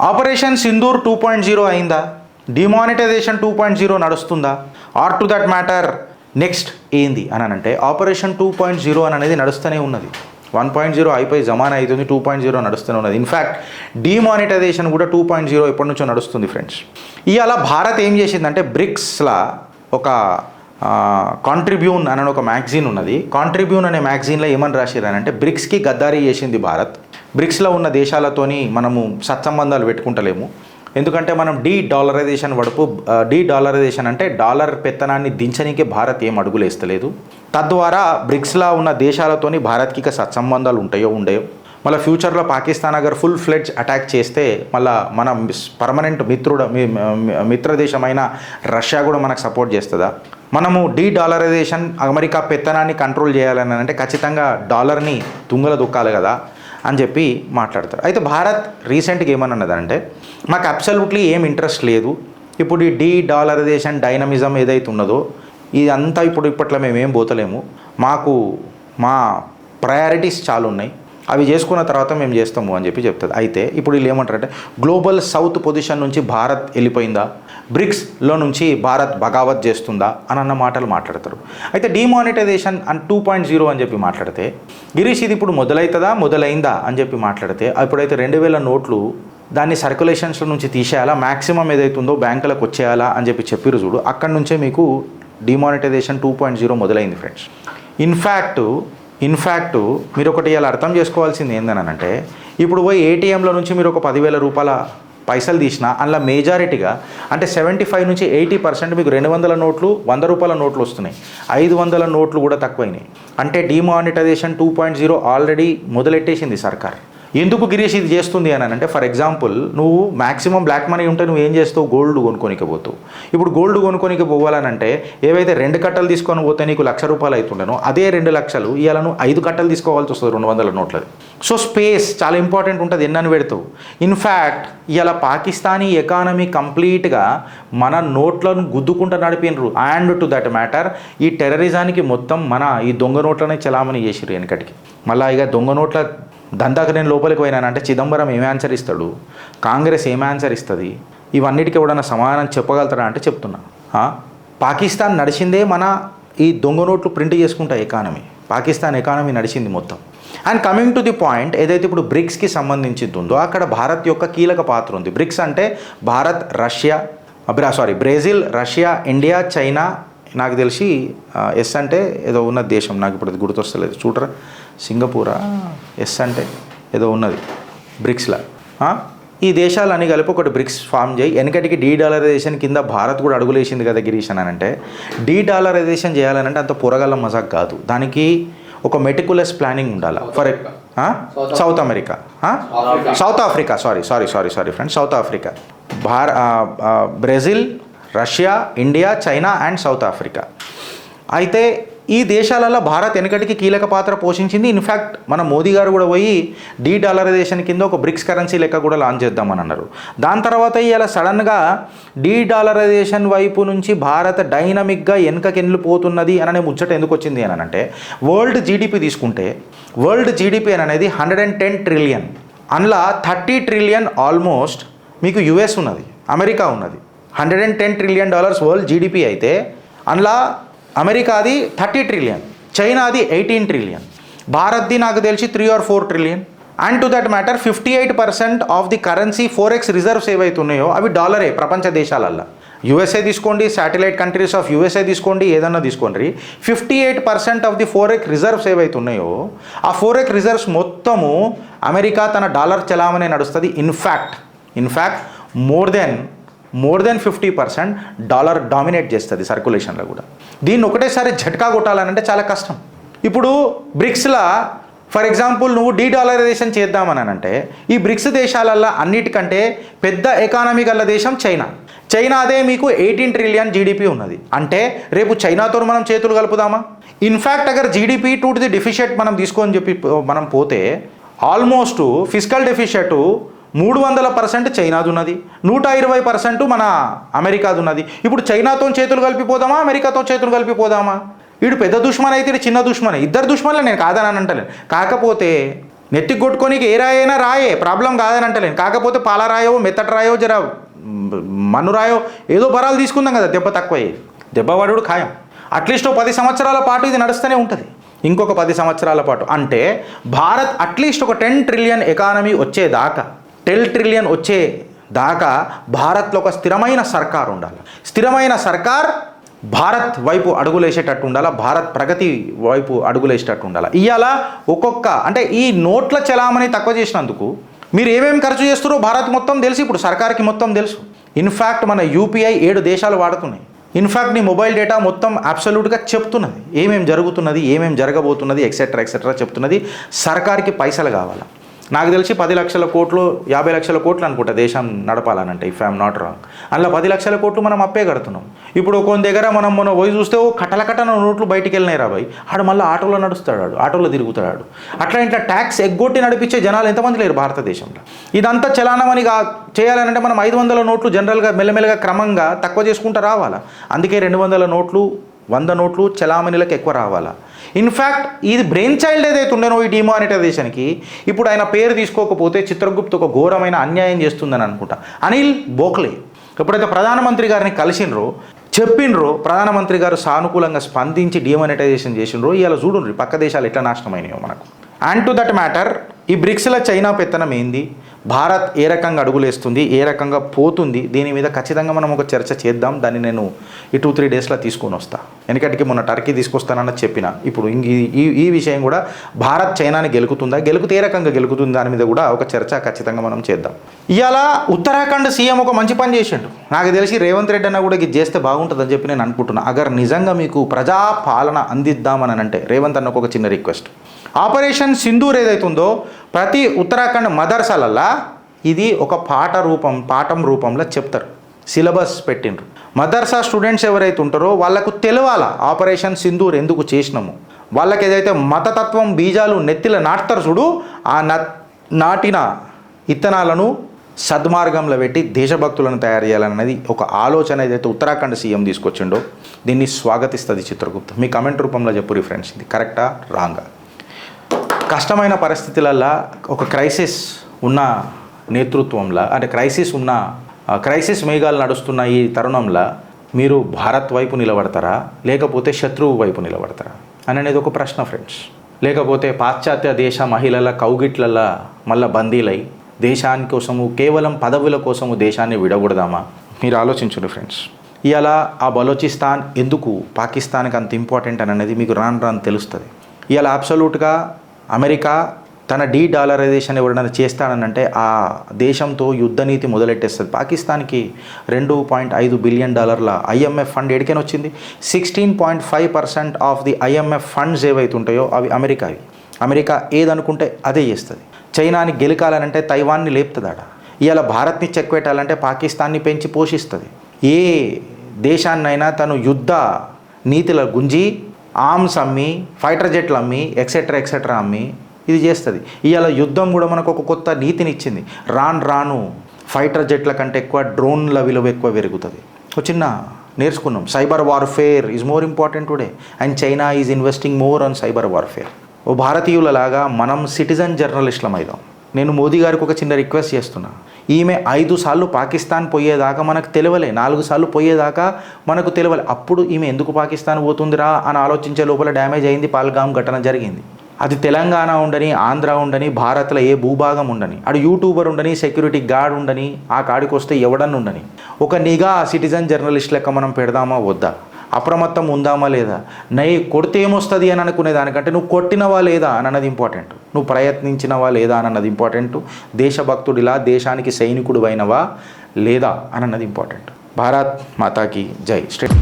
Operation Sindoor 2.0 అయిందా? Demonetisation 2.0 నడుస్తుందా? Or to that matter next ఏంది అని అంటే ఆపరేషన్ 2.0 అనేది నడుస్తూనే ఉన్నది. 1.0 అయిపోయి జమానా అవుతుంది, 2.0 నడుస్తూనే ఉన్నది. ఇన్ఫ్యాక్ట్ డిమానిటైజేషన్ కూడా 2.0 ఎప్పటి నుంచో నడుస్తుంది ఫ్రెండ్స్. ఇవాళ భారత్ ఏం చేసిందంటే బ్రిక్స్లా ఒక కాంట్రిబ్యూన్ అనే ఒక మ్యాగజైన్ ఉన్నది. కాంట్రిబ్యూన్ అనే మ్యాగజైన్లో ఏమని రాసిర్రు బ్రిక్స్కి గద్దారీ చేసింది భారత్. బ్రిక్స్లో ఉన్న దేశాలతోని మనము సత్సంబంధాలు పెట్టుకుంటలేము, ఎందుకంటే మనం డీడాలరైజేషన్ డీడాలరైజేషన్ అంటే డాలర్ పెత్తనాన్ని దించనీకే భారత్ ఏం అడుగులేస్తలేదు. తద్వారా బ్రిక్స్లో ఉన్న దేశాలతోని భారత్కి ఇక సత్సంబంధాలు ఉంటాయో ఉండయో, మళ్ళీ ఫ్యూచర్లో Pakistan agar full fledged attack చేస్తే మళ్ళీ మన పర్మనెంట్ మిత్రదేశమైన రష్యా కూడా మనకు సపోర్ట్ చేస్తుందా? మనము డీడాలరైజేషన్ అమెరికా పెత్తనాన్ని కంట్రోల్ చేయాలని అంటే ఖచ్చితంగా డాలర్ని తుంగల దొక్కాలి కదా అని చెప్పి మాట్లాడతారు. అయితే భారత్ రీసెంట్గా ఏమన్నదంటే మాకు అబ్సల్యూట్లీ ఏం ఇంట్రెస్ట్ లేదు, ఇప్పుడు ఈ డీడాలరైజేషన్ డైనమిజం ఏదైతే ఉన్నదో ఇదంతా ఇప్పట్లో మేమేం పోతలేము, మాకు మా ప్రయారిటీస్ చాలా ఉన్నాయి, అవి చేసుకున్న తర్వాత మేము చేస్తాము అని చెప్పి చెప్తుంది. అయితే ఇప్పుడు వీళ్ళు ఏమంటారంటే గ్లోబల్ సౌత్ పొజిషన్ నుంచి భారత్ వెళ్ళిపోయిందా, బ్రిక్స్లో నుంచి భారత్ బగావత్ చేస్తుందా అని అన్న మాటలు మాట్లాడతారు. అయితే డిమానిటైజేషన్ 2.0 అని చెప్పి మాట్లాడితే గిరీష్ ఇది ఇప్పుడు మొదలైందా అని చెప్పి మాట్లాడితే ఇప్పుడైతే 2000 నోట్లు దాన్ని సర్క్యులేషన్స్లో నుంచి తీసేయాలా, మ్యాక్సిమం ఏదైతుందో బ్యాంకులకు వచ్చేయాలా అని చెప్పి చెప్పిరు చూడు, అక్కడి నుంచే మీకు డిమానిటైజేషన్ 2.0 మొదలైంది ఫ్రెండ్స్. ఇన్ఫ్యాక్ట్ మీరు ఒకటి ఇలా అర్థం చేసుకోవాల్సింది ఏందనంటే ఇప్పుడు పోయి ఏటీఎంలో నుంచి మీరు ఒక 10,000 రూపాయల పైసలు తీసినా అందులో మేజారిటీగా అంటే 75 నుంచి 80% మీకు 200 నోట్లు 100 రూపాయల నోట్లు వస్తున్నాయి, 500 నోట్లు కూడా తక్కువైనాయి. అంటే డిమానిటైజేషన్ 2.0 ఆల్రెడీ మొదలెట్టేసింది సర్కార్. ఎందుకు గిరీష్ ఇది చేస్తుంది అని అంటే ఫర్ ఎగ్జాంపుల్ నువ్వు మ్యాక్సిమం బ్లాక్ మనీ ఉంటే నువ్వు ఏం చేస్తావు, గోల్డ్ కొనుక్కోనికి పోతావు. ఇప్పుడు గోల్డ్ కొనుక్కోనికి పోవాలనంటే ఏవైతే 2 కట్టలు తీసుకొని పోతే నీకు ₹1,00,000 అవుతుండేనో అదే 2 లక్షలు ఇవాళ నువ్వు 5 కట్టలు తీసుకోవాల్సి వస్తుంది 200 నోట్లది. సో స్పేస్ చాలా ఇంపార్టెంట్ ఉంటుంది, ఎన్నని పెడతావు. ఇన్ఫ్యాక్ట్ ఇవాళ పాకిస్తానీ ఎకానమీ కంప్లీట్గా మన నోట్లను గుద్దుకుంటూ నడిపినరు. అండ్ టు దట్ మ్యాటర్ ఈ టెర్రరిజానికి మొత్తం మన ఈ దొంగ నోట్లనే చలామణి చేసిరు వెనకటికి. మళ్ళీ ఇక దొంగ నోట్ల దందాక నేను లోపలికి పోయినానంటే చిదంబరం ఏం ఆన్సర్ ఇస్తాడు, కాంగ్రెస్ ఏం ఆన్సర్ ఇస్తుంది, ఇవన్నిటికీ ఎవడన్నా సమాధానం చెప్పగలుగుతాడా అంటే చెప్తున్నా. పాకిస్తాన్ నడిచిందే మన ఈ దొంగ నోట్లు ప్రింట్ చేసుకుంటా ఎకానమీ, పాకిస్తాన్ ఎకానమీ నడిచింది మొత్తం. And coming to the point ఏదైతే ఇప్పుడు బ్రిక్స్కి సంబంధించింది ఉందో అక్కడ భారత్ యొక్క కీలక పాత్ర ఉంది. బ్రిక్స్ అంటే Bharat, Brazil, Russia, India, China, నాకు తెలిసి ఎస్ అంటే ఏదో ఉన్న దేశం నాకు ఇప్పుడు అది గుర్తొస్తలేదు చూడరా, సింగపూరా, ఎస్ అంటే ఏదో ఉన్నది బ్రిక్స్లో. ఈ దేశాలన్నీ కలిపి ఒకటి బ్రిక్స్ ఫామ్ చేయి. వెనకటికి డీడాలరైజేషన్ కింద భారత్ కూడా అడుగులేసింది కదా గిరీష్ అని అంటే డీడాలరైజేషన్ చేయాలనంటే అంత పొరగల మజాక్ కాదు, దానికి ఒక మెటికులస్ ప్లానింగ్ ఉండాలి. South Africa friends, south Africa, Brazil, Russia, India, China and south Africa. అయితే ఈ దేశాలలో భారత్ వెనకటికి కీలక పాత్ర పోషించింది. ఇన్ఫ్యాక్ట్ మన మోదీ గారు కూడా పోయి డీడాలరైజేషన్ కింద ఒక బ్రిక్స్ కరెన్సీ లెక్క కూడా లాంచ్ చేద్దామని అన్నారు. దాని తర్వాత ఇలా సడన్గా డీడాలరైజేషన్ వైపు నుంచి భారత్ డైనమిక్గా వెనుకకెళ్ళిపోతున్నది అనే ముచ్చట ఎందుకు వచ్చింది అని అంటే వరల్డ్ జీడిపి తీసుకుంటే వరల్డ్ జీడిపి అనేది 110 ట్రిలియన్, అందులో 30 ట్రిలియన్ ఆల్మోస్ట్ మీకు యుఎస్ ఉన్నది, అమెరికా ఉన్నది. $110 ట్రిలియన్ వరల్డ్ జీడిపి అయితే అందులో అమెరికాది 30 ట్రిలియన్, చైనాది 18 ట్రిలియన్, భారత్ది నాకు తెలిసి 3 or 4 trillion. And to that matter 58% of the currency forex reserves ఏవైతే ఉన్నాయో అవి డాలరే ప్రపంచ దేశాలల్లో. యూఎస్ఏ తీసుకోండి, శాటిలైట్ కంట్రీస్ ఆఫ్ యూఎస్ఏ తీసుకోండి, ఏదన్నా తీసుకోండి, 58% ఆఫ్ ది ఫోరెక్స్ రిజర్వ్స్ ఏవైతే ఉన్నాయో ఆ ఫోరెక్స్ రిజర్వ్స్ మొత్తము అమెరికా తన డాలర్ చలామణి నడుస్తుంది. In fact more than 50% dollar dominate చేస్తుంది సర్క్యులేషన్లో కూడా. దీన్ని ఒకటేసారి ఝట్కా కొట్టాలనంటే చాలా కష్టం. ఇప్పుడు బ్రిక్స్లో ఫర్ ఎగ్జాంపుల్ నువ్వు డీడాలరైజేషన్ చేద్దామని అంటే ఈ బ్రిక్స్ దేశాలల్లో అన్నిటికంటే పెద్ద ఎకానమీ గల దేశం చైనా అదే మీకు 18 ట్రిలియన్ జీడిపి ఉన్నది. అంటే రేపు చైనాతో మనం చేతులు కలుపుదామా? ఇన్ఫ్యాక్ట్ అగర్ జీడిపి టు ది డెఫిషియట్ మనం తీసుకొని చెప్పి మనం పోతే ఆల్మోస్ట్ ఫిజికల్ డెఫిషియట్ 300% చైనాది ఉన్నది, 120% మన అమెరికాది ఉన్నది. ఇప్పుడు చైనాతో చేతులు కలిపిపోదామా, అమెరికాతో చేతులు కలిపిపోదామా? వీడు పెద్ద దుష్మన్ అయితే చిన్న దుష్మనే, ఇద్దరు దుష్మన్లే, నేను కాదని అంటలేను. కాకపోతే నెత్తికి కొట్టుకోనికి ఏ రాయి అయినా రాయే, ప్రాబ్లం కాదని అంటలేను. కాకపోతే పాలరాయో మెత్తటి రాయో జర మన్నురాయో ఏదో బరాలు తీసుకుందాం కదా, దెబ్బ తక్కువ దెబ్బ పడుడు ఖాయం. అట్లీస్ట్ 10 సంవత్సరాల పాటు ఇది నడుస్తూనే ఉంటుంది. ఇంకొక 10 సంవత్సరాల పాటు అంటే భారత్ అట్లీస్ట్ ఒక 10 ట్రిలియన్ ఎకానమీ వచ్చేదాకా 10 ట్రిలియన్ వచ్చేదాకా భారత్లో ఒక స్థిరమైన సర్కార్ ఉండాలి. స్థిరమైన సర్కార్ భారత్ వైపు అడుగులేసేటట్టు ఉండాలి, భారత్ ప్రగతి వైపు అడుగులేసేటట్టు ఉండాలి. ఇవాళ ఒక్కొక్క అంటే ఈ నోట్ల చలామణి తక్కువ చేసినందుకు మీరు ఏమేమి ఖర్చు చేస్తారో భారత్ మొత్తం తెలుసు, ఇప్పుడు సర్కార్కి మొత్తం తెలుసు. ఇన్ఫ్యాక్ట్ మన యూపీఐ 7 దేశాలు వాడుతున్నాయి. ఇన్ఫ్యాక్ట్ నీ మొబైల్ డేటా మొత్తం అబ్సల్యూట్గా చెప్తున్నది, ఏమేమి జరుగుతున్నది, ఏమేమి జరగబోతున్నది, ఎక్సెట్రా ఎక్సెట్రా చెప్తున్నది. సర్కార్కి పైసలు కావాలి. నాకు తెలిసి 10 లక్షల కోట్లు 50 లక్షల కోట్లు అనుకుంటా దేశం నడపాలనంటే, ఇఫ్ ఐఎమ్ నాట్ రాంగ్. అందులో 10 లక్షల కోట్లు మనం అప్పే కడుతున్నాం. ఇప్పుడు కొన్ని దగ్గర మనం పోయి చూస్తే కట్టన నోట్లు బయటికి వెళ్ళినాయి రాబాయి, ఆడు మళ్ళీ ఆటోలో నడుస్తాడు, ఆటోలో తిరుగుతాడు. అట్లా ఇట్లా ట్యాక్స్ ఎగ్గొట్టి నడిపించే జనాలు ఎంతమంది లేరు భారతదేశంలో. ఇదంతా చలానమని చేయాలంటే మనం 500 నోట్లు జనరల్గా మెల్లమెల్లగా క్రమంగా తక్కువ చేసుకుంటూ రావాలా. అందుకే 200 నోట్లు 100 నోట్లు చలామణిలకు ఎక్కువ రావాలా. ఇన్ఫ్యాక్ట్ ఇది బ్రెయిన్ చైల్డ్ ఏదైతే ఉండేనో ఈ డిమానిటైజేషన్కి, ఇప్పుడు ఆయన పేరు తీసుకోకపోతే చిత్రగుప్త్ ఒక ఘోరమైన అన్యాయం చేస్తుందని అనుకుంటా. అనిల్ బోఖ్లే ఎప్పుడైతే ప్రధానమంత్రి గారిని కలిసినరో చెప్పినరో, ప్రధానమంత్రి గారు సానుకూలంగా స్పందించి డిమానిటైజేషన్ చేసినరో, ఇవాళ చూడండి పక్క దేశాలు ఎట్లా నాశనమైనాయో మనకు. అండ్ టు దట్ మ్యాటర్, ఈ బ్రిక్స్లో చైనా పెత్తనం ఏంది, భారత్ ఏ రకంగా అడుగులేస్తుంది, ఏ రకంగా పోతుంది, దీని మీద ఖచ్చితంగా మనం ఒక చర్చ చేద్దాం. దాన్ని నేను ఈ 2-3 డేస్లో తీసుకొని వస్తా. ఎందుకంటే మొన్న టర్కీ తీసుకొస్తానని చెప్పిన, ఇప్పుడు ఈ విషయం కూడా భారత్ చైనాని గెలుకుతుందా, గెలుకుతే ఏ రకంగా గెలుకుతుంది, దాని మీద కూడా ఒక చర్చ ఖచ్చితంగా మనం చేద్దాం. ఇవాళ ఉత్తరాఖండ్ సీఎం ఒక మంచి పని చేసిండు. నాకు తెలిసి రేవంత్ రెడ్డి అన్న కూడా ఇది చేస్తే బాగుంటుందని చెప్పి నేను అనుకుంటున్నా. అగర్ నిజంగా మీకు ప్రజా పాలన అందిద్దామని అంటే రేవంత్ అన్నకు ఒక చిన్న రిక్వెస్ట్, ఆపరేషన్ సింధూర్ ఏదైతుందో ప్రతి ఉత్తరాఖండ్ మదర్సాలల్లా ఇది ఒక పాఠం రూపంలో చెప్తారు, సిలబస్ పెట్టిండ్రు. మదర్సా స్టూడెంట్స్ ఎవరైతే ఉంటారో వాళ్ళకు తెలవాలా ఆపరేషన్ సింధూర్ ఎందుకు చేసినాము. వాళ్ళకి ఏదైతే మతతత్వం బీజాలు నెత్తిలో నాటుతారు చూడు, ఆ నాటిన ఇత్తనాలను సద్మార్గంలో పెట్టి దేశభక్తులను తయారు చేయాలనేది ఒక ఆలోచన ఏదైతే ఉత్తరాఖండ్ సీఎం తీసుకొచ్చిండో దీన్ని స్వాగతిస్తుంది చిత్రగుప్త. మీ కమెంట్ రూపంలో చెప్పురి ఫ్రెండ్స్, ఇది కరెక్టా రాంగా. కష్టమైన పరిస్థితులల్లో ఒక క్రైసిస్ ఉన్న నేతృత్వంలో, అంటే క్రైసిస్ మేఘాలు నడుస్తున్న ఈ తరుణంలో మీరు భారత్ వైపు నిలబడతారా లేకపోతే శత్రువు వైపు నిలబడతారా అనేది ఒక ప్రశ్న ఫ్రెండ్స్. లేకపోతే పాశ్చాత్య దేశ మహిళల కౌగిట్లల్లో మళ్ళీ బందీలై దేశాని కోసము కేవలం పదవుల కోసము దేశాన్ని విడగొడదామా? మీరు ఆలోచించండి ఫ్రెండ్స్. ఇవాళ ఆ బలోచిస్తాన్ ఎందుకు పాకిస్తాన్కి అంత ఇంపార్టెంట్ అనేది మీకు రాను తెలుస్తుంది. ఇవాళ అబ్సల్యూట్గా అమెరికా తన డీడాలరైజేషన్ ఎవరైనా చేస్తాడనంటే ఆ దేశంతో యుద్ధ నీతి మొదలెట్టేస్తుంది. పాకిస్తాన్కి $2.5 బిలియన్ IMF ఫండ్ ఎడికైనా వచ్చింది. 16.5% ఆఫ్ ది IMF ఫండ్స్ ఏవైతే ఉంటాయో అవి అమెరికా ఏదనుకుంటే అదే చేస్తుంది. చైనాని గెలకాలనంటే తైవాన్ని లేపుతుందాడ. ఇవాళ భారత్ని చెక్ పెట్టాలంటే పాకిస్తాన్ని పెంచి పోషిస్తుంది. ఏ దేశాన్నైనా తను యుద్ధ నీతిలో గుంజి ఆర్మ్స్ అమ్మి, ఫైటర్ జెట్లు అమ్మి, ఎక్సెట్రా అమ్మి ఇది చేస్తుంది. ఇవాళ యుద్ధం కూడా మనకు ఒక కొత్త నీతిని ఇచ్చింది. రాను ఫైటర్ జెట్ల కంటే ఎక్కువ డ్రోన్ల విలువ ఎక్కువ పెరుగుతుంది. ఒక చిన్న నేర్చుకున్నాం, cyber warfare is more important today and China is investing more on cyber warfare. ఓ భారతీయులలాగా మనం సిటిజన్ జర్నలిస్టులం అయిదాం. నేను మోదీ గారికి ఒక చిన్న రిక్వెస్ట్ చేస్తున్నా. ఈమె 5 సార్లు పాకిస్తాన్ పోయేదాకా మనకు తెలియలే, 4 సార్లు పోయేదాకా మనకు తెలియలే. అప్పుడు ఈమె ఎందుకు పాకిస్తాన్ పోతుందిరా అని ఆలోచించే లోపల డ్యామేజ్ అయింది, పాల్గాం ఘటన జరిగింది. అది తెలంగాణ ఉండని, ఆంధ్ర ఉండని, భారత్లో ఏ భూభాగం ఉండని, అడు యూట్యూబర్ ఉండని, సెక్యూరిటీ గార్డ్ ఉండని, ఆ కాడికి వస్తే ఎవడన్నా ఉండని, ఒక నిఘా సిటిజన్ జర్నలిస్ట్ లెక్క మనం పెడదామా వద్దా? అప్రమత్తం ఉందామా లేదా? కొడితే ఏమొస్తుంది అని అనుకునే దానికంటే నువ్వు కొట్టినవా లేదా అన్నది ఇంపార్టెంట్, నువ్వు ప్రయత్నించినవా లేదా అన్నది ఇంపార్టెంట్, దేశభక్తుడిలా దేశానికి సైనికుడు అయినవా లేదా అన్నది ఇంపార్టెంట్. భారత్ మాతాకి జై. స్ట్రేట్.